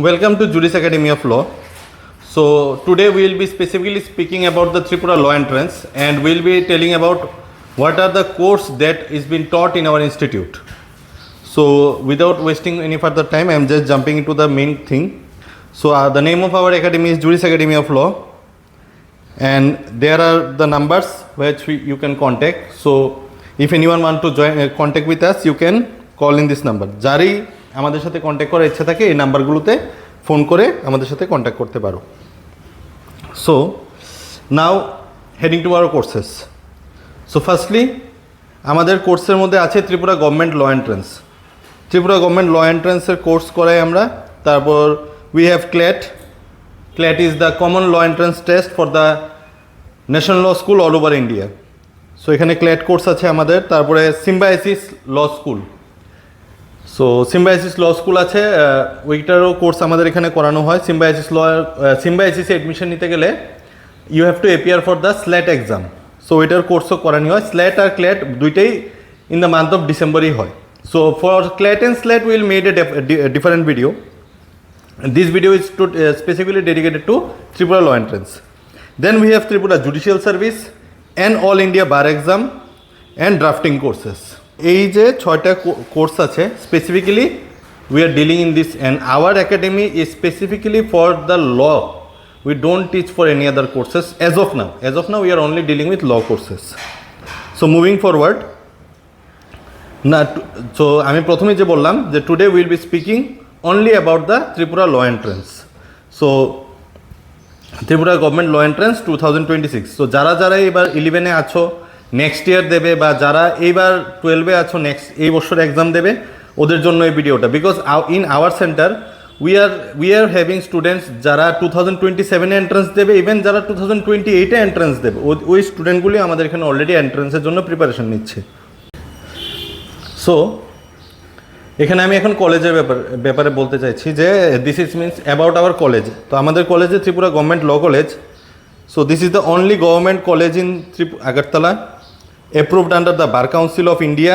Welcome to Juris Academy of Law. So today we will be specifically speaking about the Tripura law entrance, and we will be telling about what are the course that is being taught in our institute. So without wasting any further time, I am just jumping into the main thing. So the name of our academy is Juris Academy of Law, and there are the numbers which you can contact. So if anyone want to join contact with us, you can call in this number. যারই আমাদের সাথে contact করার ইচ্ছা থাকে এই নাম্বারগুলোতে phone করে আমাদের সাথে কন্ট্যাক্ট করতে পারো। So now heading to our courses. So firstly আমাদের কোর্সের মধ্যে আছে Tripura government law entrance. Tripura government law এন্ট্রান্সের কোর্স করাই আমরা। তারপর we have CLAT. CLAT is the common law entrance test for the national law school all over India. So এখানে CLAT course আছে আমাদের। তারপরে Symbiosis law school. So Symbiosis law school আছে, ওইটারও কোর্স আমাদের এখানে করানো হয়। সিম্বায়াসিসে অ্যাডমিশন নিতে গেলে you have to appear for the SLAT exam. So ওইটার কোর্সও করানো হয়। স্ল্যাট আর ক্ল্যাট দুইটাই ইন দ্য মান্থ অফ ডিসেম্বরই হয়। So for CLAT and SLAT will made a different video. This video is specifically dedicated to Tripura law entrance. Then we have Tripura judicial service and all India bar exam and drafting courses. এই যে 6টা course আছে specifically we are dealing in this, and our academy is specifically for the law. We don't teach for any other courses as of now we are only dealing with law courses. So moving forward না, so আমি প্রথমে যে বললাম যে today will be speaking only about the Tripura law entrance. So Tripura government law entrance 2026। So যারা এবার 11-এ আছো, next year দেবে, বা যারা এইবার 12-এ আছো এই বছর এক্সাম দেবে, ওদের জন্য এই ভিডিওটা। Because in our centre we are having students যারা 2027-এ এন্ট্রান্স দেবে, ইভেন যারা 2028-এ এন্ট্রান্স দেবে, ওই স্টুডেন্টগুলি আমাদের এখানে অলরেডি এন্ট্রান্সের জন্য প্রিপারেশন নিচ্ছে। সো এখানে আমি এখন কলেজের ব্যাপারে বলতে চাইছি যে this is means about our college. তো আমাদের কলেজে Tripura government law college. So this is the only government college in Agartala, approved under the Bar Council of India,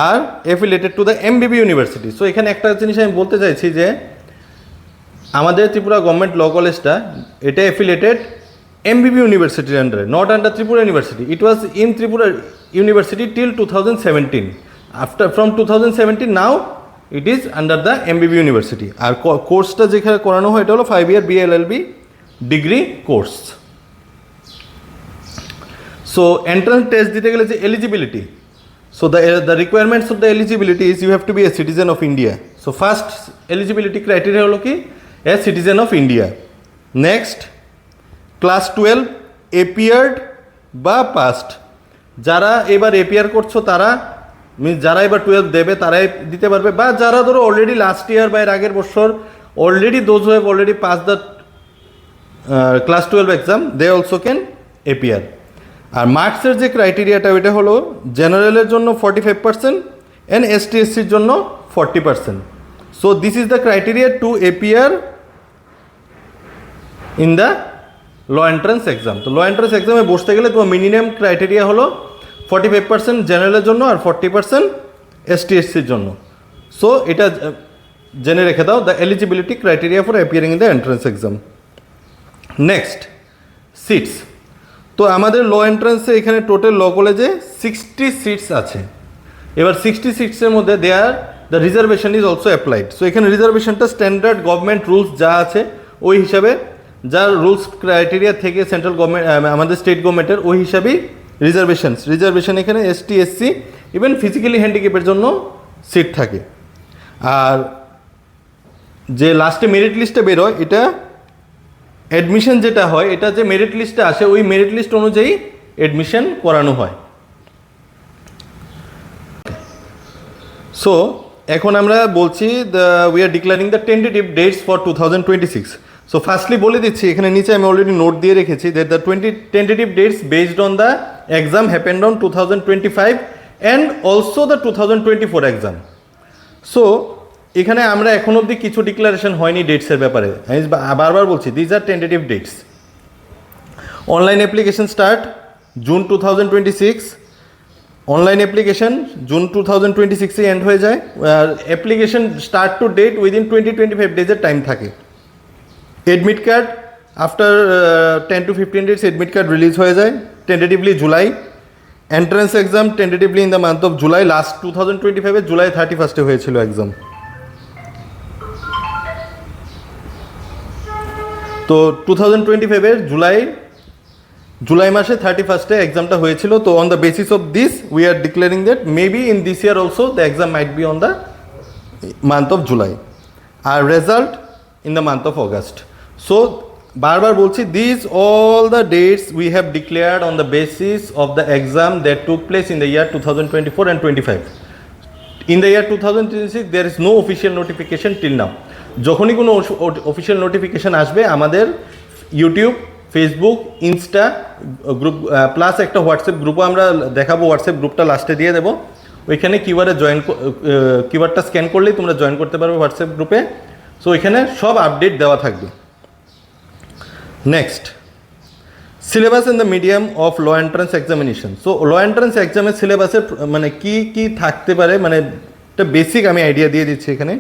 are affiliated to the MBB University. So এখানে একটা জিনিস আমি বলতে চাইছি যে আমাদের ত্রিপুরা গভর্নমেন্ট ল কলেজটা এটা অ্যাফিলিয়েটেড MBB ইউনিভার্সিটির আন্ডারে, not under Tripura university. It was in Tripura university till 2017। from 2017 now it is under the MBB university. আর কোর্সটা যেখানে করানো হয় এটা হলো 5-year BLLB degree course. So entrance test দিতে গেলে যে eligibility, so the requirements of the eligibility is you have to be a citizen of India. So first eligibility criteria হলো কি, a citizen of India. Next class 12 এপিয়ার্ড বা past. যারা এবার appear করছো তারা মিনস যারা এবার 12 দেবে তারাই দিতে পারবে, বা যারা ধরো অলরেডি লাস্ট ইয়ার বা এর আগের বছর already those who have already pass the class 12 exam they also can appear. আর মার্কসের যে ক্রাইটেরিয়াটা ওইটা হলো জেনারেলের জন্য 45% অ্যান্ড ST/SCর জন্য 40%। So this is the criteria to appear in the law entrance exam. তো ল এন্ট্রান্স এক্সামে বসতে গেলে তোমার মিনিমাম ক্রাইটেরিয়া হলো 45% জেনারেলের জন্য আর 40% ST/SCর জন্য। সো এটা জেনে রেখে দাও, the eligibility criteria for appearing in the entrance exam. Next seats. তো আমাদের ল এন্ট্রান্সে এখানে টোটাল ল কলেজে 60 সিটস আছে। এবার 60 সিটসের মধ্যে the reservation is also applied. So এখানে রিজার্ভেশনটা স্ট্যান্ডার্ড গভর্নমেন্ট রুলস যা আছে ওই হিসাবে, যার রুলস ক্রাইটেরিয়া থেকে সেন্ট্রাল গভর্নমেন্ট আমাদের স্টেট গভর্নমেন্টের ওই হিসাবেই রিজার্ভেশন এখানে ST/SC ইভেন ফিজিক্যালি হ্যান্ডিক্যাপের জন্য সিট থাকে। আর যে লাস্টে মেরিট লিস্টে বেরোয়, এটা অ্যাডমিশন যেটা হয় এটা যে মেরিট লিস্টে আসে ওই মেরিট লিস্ট অনুযায়ী অ্যাডমিশন করানো হয়। সো এখন আমরা বলছি we are declaring the tentative dates for 2026। So firstly বলে দিচ্ছি, এখানে নিচে আমি অলরেডি নোট দিয়ে রেখেছি that the tentative dates based on the exam happened on 2025 and also the 2024 exam. So এখানে আমরা এখন অবধি কিছু ডিক্লারেশন হয়নি ডেটসের ব্যাপারে। আমি বারবার বলছি these are tentative dates. Online application start June 2026, online application June 2026 end হয়ে যায়, application start to date within 20-25 ডেজের টাইম থাকে। Admit card after 10 to 15 days admit card release হয়ে যায়, tentatively July. Entrance exam tentatively in the month of July, last 2025 July 31 হয়েছিল exam. তো 2025 জুলাই মাসে 31 এক্সামটা হয়েছিল। তো on the basis of this we are declaring that maybe in this year also the exam might be on the month of July, আর result in the month of August. So বারবার বলছি, this all the dates we have declared on the basis of the exam that took place in the year 2024 and 25. In the year 2026 there is no official notification till now. যখনই কোনো official notification আসবে আমাদের YouTube, Facebook, Insta group plus একটা WhatsApp গ্রুপও আমরা দেখাবো, WhatsApp গ্রুপটা লাস্টে দিয়ে দেবো। ওইখানে কিউআরটা স্ক্যান করলেই তোমরা জয়েন করতে পারবে হোয়াটসঅ্যাপ গ্রুপে। সো ওইখানে সব আপডেট দেওয়া থাকবে। Next, syllabus in the medium of law entrance examination. So law entrance এক্সামের সিলেবাসের মানে কি থাকতে পারে, মানে একটা বেসিক আমি আইডিয়া দিয়ে দিচ্ছি এখানে।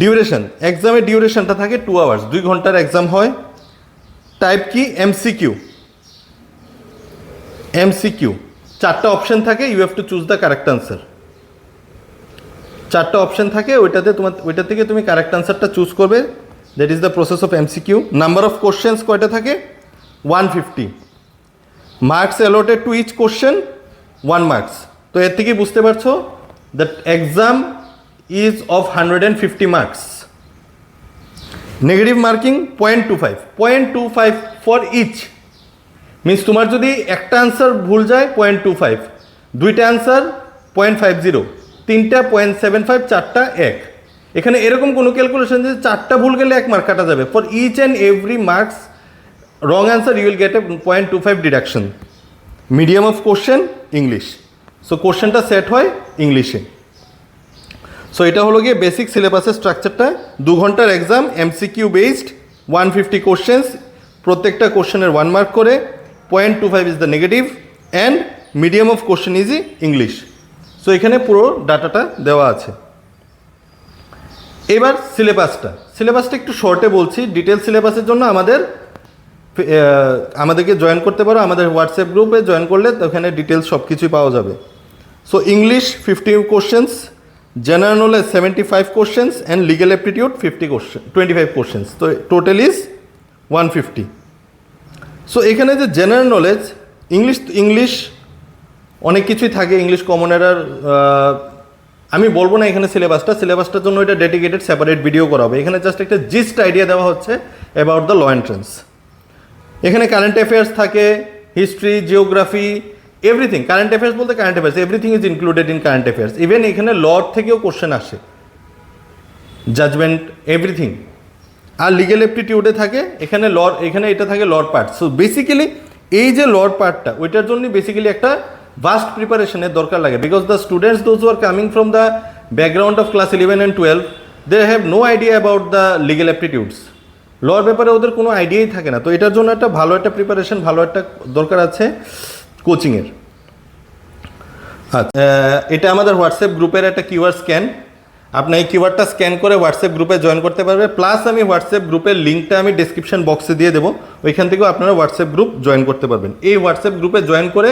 ডিউরেশন, এক্সামের ডিউরেশনটা থাকে 2 hours, 2 ঘন্টার এক্সাম হয়। টাইপ কি? এমসিকিউ। 4টা অপশন থাকে, you have to choose the correct answer. 4টা অপশন থাকে, ওইটা থেকে তুমি কারেক্ট আনসারটা চুজ করবে, that is the process of MCQ. Number of questions কয়টা থাকে? 150। Marks allotted to each question 1 marks। তো এর থেকে বুঝতে পারছো that exam is of 150 marks. Negative marking 0.25 for each, means তোমার যদি একটা আনসার ভুল যায় 0.25, দুইটা আনসার 0.50, তিনটা 0.75, চারটা 1। এখানে এরকম কোনো ক্যালকুলেশন যে 4টা ভুল গেলে 1 মার্ক কাটা যাবে। For each and every marks wrong answer you will get a 0.25 deduction. Medium of question English, so কোশ্চেনটা সেট হয় ইংলিশে। সো এটা হলো গিয়ে বেসিক সিলেবাসের স্ট্রাকচারটা। 2 ঘন্টার এক্সাম, এমসিকিউ বেসড, 150 কোশ্চেন্স, প্রত্যেকটা কোশ্চেনের 1 মার্ক করে, 0.25 is the negative, and medium of question is English. So এখানে পুরো ডাটাটা দেওয়া আছে। এবার সিলেবাসটা একটু শর্টে বলছি। ডিটেল সিলেবাসের জন্য আমাদেরকে জয়েন করতে পারো, আমাদের হোয়াটসঅ্যাপ গ্রুপে জয়েন করলে ওখানে ডিটেলস সব কিছুই পাওয়া যাবে। So English 50 questions, general knowledge 75 questions, and legal aptitude 25 questions. So total is 150. So এখানে যে জেনারেল নলেজ, ইংলিশ অনেক কিছুই থাকে, ইংলিশ কমন এরার আমি বলবো না এখানে। সিলেবাসটার জন্য এটা ডেডিকেটেড সেপারেট ভিডিও করা হবে। এখানে জাস্ট একটা জিস্ট আইডিয়া দেওয়া হচ্ছে অ্যাবাউট দ্য ল এন্ট্রান্স। এখানে কারেন্ট অ্যাফেয়ার্স থাকে, history, geography, everything. Current affairs বলতে current affairs, everything is included in current affairs. Even এখানে লর থেকেও কোশ্চেন আসে, জাজমেন্ট, এভরিথিং। আর লিগেল অ্যাপটিটিউডে থাকে এখানে এটা থাকে লর পার্ট। সো বেসিক্যালি এই যে লর পার্টটা, ওইটার জন্য বেসিক্যালি একটা ভাস্ট প্রিপারেশনের দরকার লাগে, because the students those who are coming from the background of class 11 and 12 they have no idea about the legal aptitudes. লর ব্যাপারে ওদের কোনো আইডিয়াই থাকে না। তো এটার জন্য একটা ভালো একটা প্রিপারেশন, ভালো একটা দরকার আছে কোচিংয়ের। আচ্ছা, এটা আমাদের হোয়াটসঅ্যাপ গ্রুপের একটা কিউআর স্ক্যান। আপনি এই কিউআরটা স্ক্যান করে হোয়াটসঅ্যাপ গ্রুপে জয়েন করতে পারবে। প্লাস আমি হোয়াটসঅ্যাপ গ্রুপের লিঙ্কটা আমি ডেসক্রিপশন বক্সে দিয়ে দেবো, ওইখান থেকেও আপনারা হোয়াটসঅ্যাপ গ্রুপ জয়েন করতে পারবেন। এই হোয়াটসঅ্যাপ গ্রুপে জয়েন করে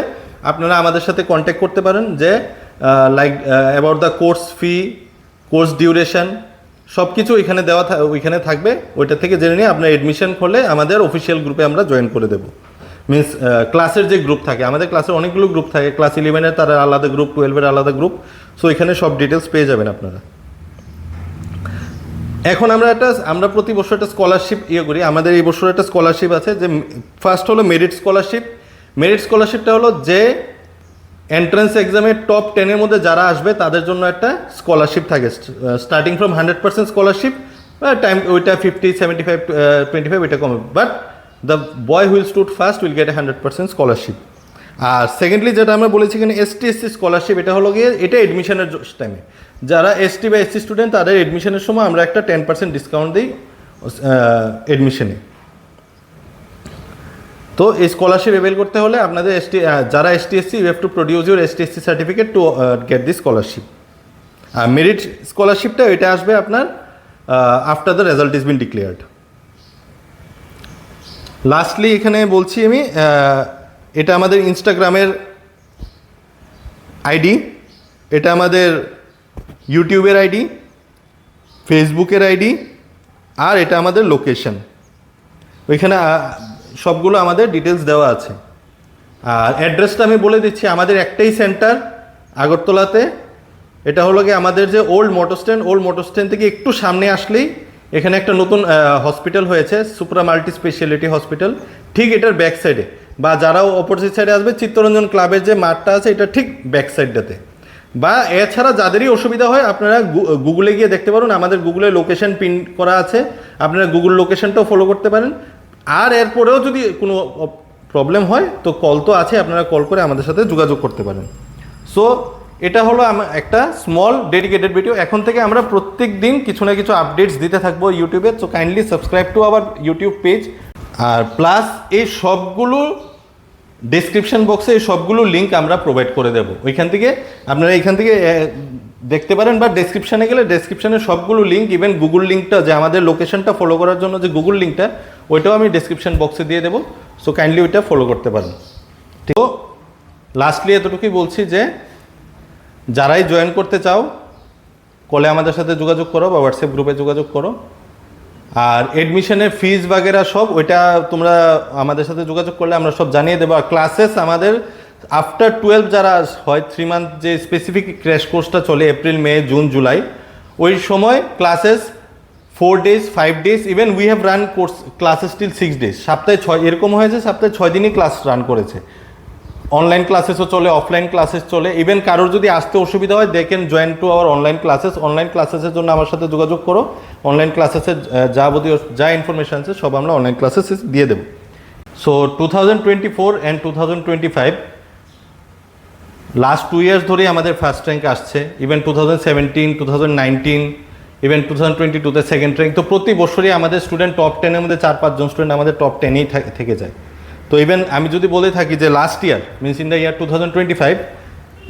আপনারা আমাদের সাথে কন্ট্যাক্ট করতে পারেন, যে like about the course fee, course duration, সব কিছু ওইখানে থাকবে। ওইটা থেকে জেনে নিয়ে আপনার এডমিশন করলে আমাদের অফিসিয়াল গ্রুপে আমরা জয়েন করে দেবো। মিনস ক্লাসের যে গ্রুপ থাকে, আমাদের ক্লাসের অনেকগুলো গ্রুপ থাকে, ক্লাস 11-এর তার আলাদা গ্রুপ, 12-এর আলাদা গ্রুপ। সো এখানে সব ডিটেলস পেয়ে যাবেন আপনারা। এখন আমরা প্রতি বছর একটা স্কলারশিপ করি। আমাদের এই বছর একটা স্কলারশিপ আছে, যে ফার্স্ট হলো মেরিট স্কলারশিপ। মেরিট স্কলারশিপটা হলো যে এন্ট্রান্স এক্সামে টপ 10-এর মধ্যে যারা আসবে তাদের জন্য একটা স্কলারশিপ থাকে, স্টার্টিং ফ্রম 100% স্কলারশিপ। টাইম ওইটা 50, 75, 25 এটা কমে, but the boy will stood first will get 100% scholarship. আর সেকেন্ডলি যেটা আমরা বলেছি এখানে ST/SC স্কলারশিপ, এটা হলো গিয়ে এটা এডমিশনের টাইমে যারা ST বা SC স্টুডেন্ট তাদের এডমিশনের সময় আমরা একটা 10% ডিসকাউন্ট দিই এডমিশনে। তো এই স্কলারশিপ অ্যাভেল করতে হলে আপনাদের যারা STSC you have to produce your STSC certificate to get this scholarship. আর মেরিট স্কলারশিপটা এটা আসবে আপনার after the result is been declared. Lastly এখানে বলছি আমি, এটা আমাদের ইনস্টাগ্রামের আইডি, এটা আমাদের ইউটিউবের আইডি, ফেসবুকের আইডি, আর এটা আমাদের লোকেশন। ওইখানে সবগুলো আমাদের ডিটেলস দেওয়া আছে। আর অ্যাড্রেসটা আমি বলে দিচ্ছি, আমাদের একটাই সেন্টার আগরতলাতে। এটা হলো কি আমাদের যে ওল্ড মোটর স্ট্যান্ড থেকে একটু সামনে আসলেই এখানে একটা নতুন হসপিটাল হয়েছে, সুপ্রা মাল্টি স্পেশালিটি হসপিটাল, ঠিক এটার ব্যাক সাইডে। বা যারাও অপোজিট সাইডে আসবে, চিত্তরঞ্জন ক্লাবের যে মাঠটা আছে এটা ঠিক ব্যাক সাইডটাতে। বা এছাড়া যাদেরই অসুবিধা হয় আপনারা গুগলে গিয়ে দেখতে পারেন, আমাদের গুগলে লোকেশন পিন করা আছে, আপনারা গুগল লোকেশনটাও ফলো করতে পারেন। আর এরপরেও যদি কোনো প্রবলেম হয় তো কল তো আছে, আপনারা কল করে আমাদের সাথে যোগাযোগ করতে পারেন। সো এটা হলো একটা স্মল ডেডিকেটেড ভিডিও। এখন থেকে আমরা প্রত্যেক দিন কিছু না কিছু আপডেটস দিতে থাকবো ইউটিউবে। So kindly subscribe to our YouTube page. আর প্লাস এই সবগুলো ডেসক্রিপশন বক্সে এই সবগুলো লিঙ্ক আমরা প্রোভাইড করে দেবো, ওইখান থেকে আপনারা এইখান থেকে দেখতে পারেন। বা ডেসক্রিপশানে গেলে ডেসক্রিপশানে সবগুলো লিঙ্ক, ইভেন গুগল লিঙ্কটা যে আমাদের লোকেশনটা ফলো করার জন্য যে গুগল লিঙ্কটা, ওইটাও আমি ডেসক্রিপশন বক্সে দিয়ে দেবো। সো কাইন্ডলি ওইটা ফলো করতে পারেন। ঠিক, তো লাস্টলি এতটুকুই বলছি যে যারাই জয়েন করতে চাও কলে আমাদের সাথে যোগাযোগ করো বা হোয়াটসঅ্যাপ গ্রুপে যোগাযোগ করো। আর এডমিশনের ফিজ বাগেরা সব ওইটা তোমরা আমাদের সাথে যোগাযোগ করলে আমরা সব জানিয়ে দেবো। আর ক্লাসেস আমাদের আফটার 12 যারা হয় 3 মান্থ যে স্পেসিফিক ক্র্যাশ কোর্সটা চলে এপ্রিল, মে, জুন, জুলাই, ওই সময় classes 4 days, 5 days, even we have run course classes till 6 days। সপ্তাহে 6 এরকম হয়েছে, সপ্তাহে 6 দিনই ক্লাস রান করেছে। অনলাইন ক্লাসেসও চলে, অফলাইন ক্লাসেস চলে। ইভেন কারোর যদি আসতে অসুবিধা হয় they can join to our online classes. Online ক্লাসেসের জন্য আমার সাথে যোগাযোগ করো। অনলাইন ক্লাসেসের যা ইনফরমেশান আছে সব আমরা অনলাইন ক্লাসেস দিয়ে দেবো। সো 2024 অ্যান্ড 2025 লাস্ট 2 years ধরেই আমাদের ফার্স্ট র্যাঙ্ক আসছে। ইভেন 2017, 2019, ইভেন 2022-তে সেকেন্ড র্যাঙ্ক। তো প্রতি বছরই আমাদের স্টুডেন্ট টপ 10-এর মধ্যে 4-5 জন স্টুডেন্ট আমাদের টপ 10-এই থেকে যায়। তো ইভেন আমি যদি বলে থাকি যে last year means in the year 2025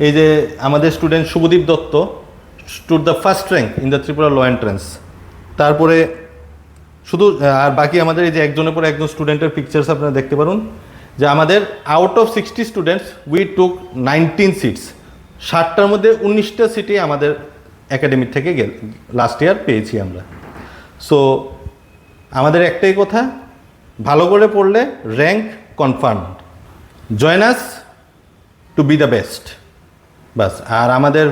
এই যে আমাদের student Shubhadeep Dutta stood the first rank in the Tripura law entrance. তারপরে শুধু আর বাকি আমাদের এই যে একজনের পর একজন স্টুডেন্টের পিকচার্স আপনারা দেখতে পারুন যে আমাদের out of 60 students we took 19 seats. 60টার মধ্যে 19টা সিটই আমাদের একাডেমি থেকে লাস্ট ইয়ার পেয়েছি আমরা। সো আমাদের একটাই কথা, ভালো করে পড়লে rank confirm. Join us to be the best, বাস। আর আমাদের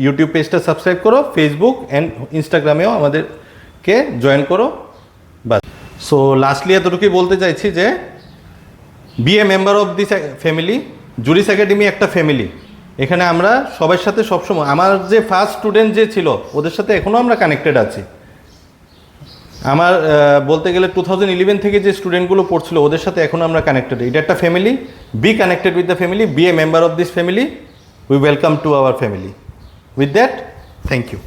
ইউটিউব পেজটা সাবস্ক্রাইব করো, ফেসবুক অ্যান্ড ইনস্টাগ্রামেও আমাদেরকে জয়েন করো, বাস। সো লাস্টলি এতটুকুই বলতে চাইছি যে be a member of this family. Juris academy একটা ফ্যামিলি, এখানে আমরা সবার সাথে সবসময়, আমার যে ফার্স্ট স্টুডেন্ট যে ছিল ওদের সাথে এখনও আমরা কানেক্টেড আছি। আমার বলতে গেলে 2011 থেকে যে স্টুডেন্টগুলো পড়ছিল ওদের সাথে এখন আমরা কানেক্টেড। এটা একটা family, be connected with the family, be a member of this family. We welcome to our family. With that, thank you.